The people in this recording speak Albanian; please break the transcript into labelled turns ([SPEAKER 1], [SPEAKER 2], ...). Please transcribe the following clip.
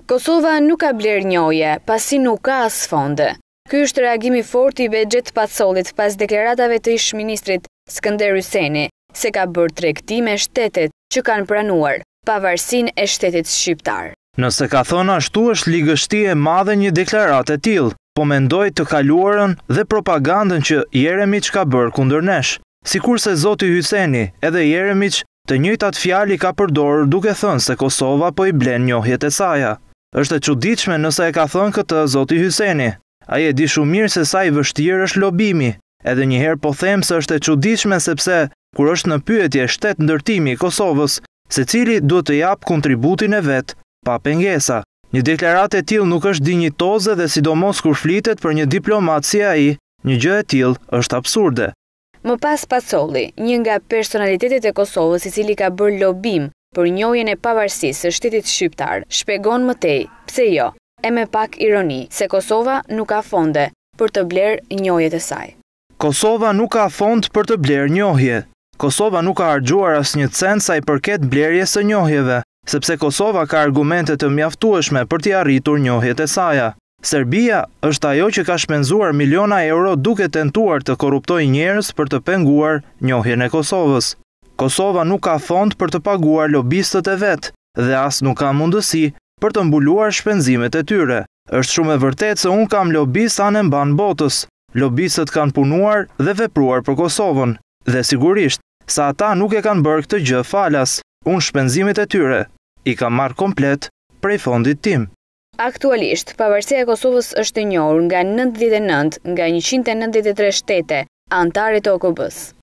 [SPEAKER 1] Kosova nuk ka bler njohje, pasi nuk ka as fonde. Ky është reagimi fort i Behxhet Pacollit pas deklaratave të ish-ministrit Skënder Hyseni se ka bërë tregti me shtetet që kanë pranuar pavarësinë e shtetit shqiptar.
[SPEAKER 2] Nëse ka thënë ashtu, është ligështi e madhe një deklaratë e tillë, po mendoj të kaluarën dhe propagandën që Jeremiç ka bërë kundër nesh. Sikurse zoti Hyseni, edhe Jeremiç të njëjtat fjalë ka përdorur duke thënë se Kosova po i blen njohjet e saj. Është e çuditshme nëse e ka thënë këtë zoti Hyseni. Ai e di shumë mirë se sa i vështirë është lobimi. Edhe njëherë po them se është e çuditshme sepse kur është në pyetje shtet ndërtimi i Kosovës, secili duhet të jap kontributin e vet pa pengesa. Një deklaratë e tillë nuk është dinjitoze dhe sidomos kur flitet për një diplomat si ai, një gjë e tillë është absurde.
[SPEAKER 1] Më pas Pacolli, një nga personalitetet e Kosovës i cili ka bërë lobim për njohjen e pavarësisë së shtetit shqiptar, shpjegon më tej, pse jo, e me pak ironi, se Kosova nuk ka fonde për të bler njohjet e saj.
[SPEAKER 2] Kosova nuk ka fond për të bler njohje. Kosova nuk ka harxuar asnjë cent sa i përket blerjes së njohjeve, sepse Kosova ka argumente të mjaftueshme për t'i arritur njohjet e saj. Serbia është ajo që ka shpenzuar miliona euro duke tentuar të korruptojë njerëz për të penguar njohjen e Kosovës. Kosova nuk ka fond për të paguar lobistët e vet dhe as nuk ka mundësi për të mbuluar shpenzimet e tyre. Është shumë e vërtetë se unë kam lobist anë mban botës. Lobistët kanë punuar dhe vepruar për Kosovën dhe sigurisht sa ata nuk e kanë bërë këtë gjë falas. Unë shpenzimet e tyre i kam marrë komplet prej fondit tim.
[SPEAKER 1] Aktualisht, pavarësia e Kosovës është e njohur nga 99 nga 193 shtete anëtare të OKB-s.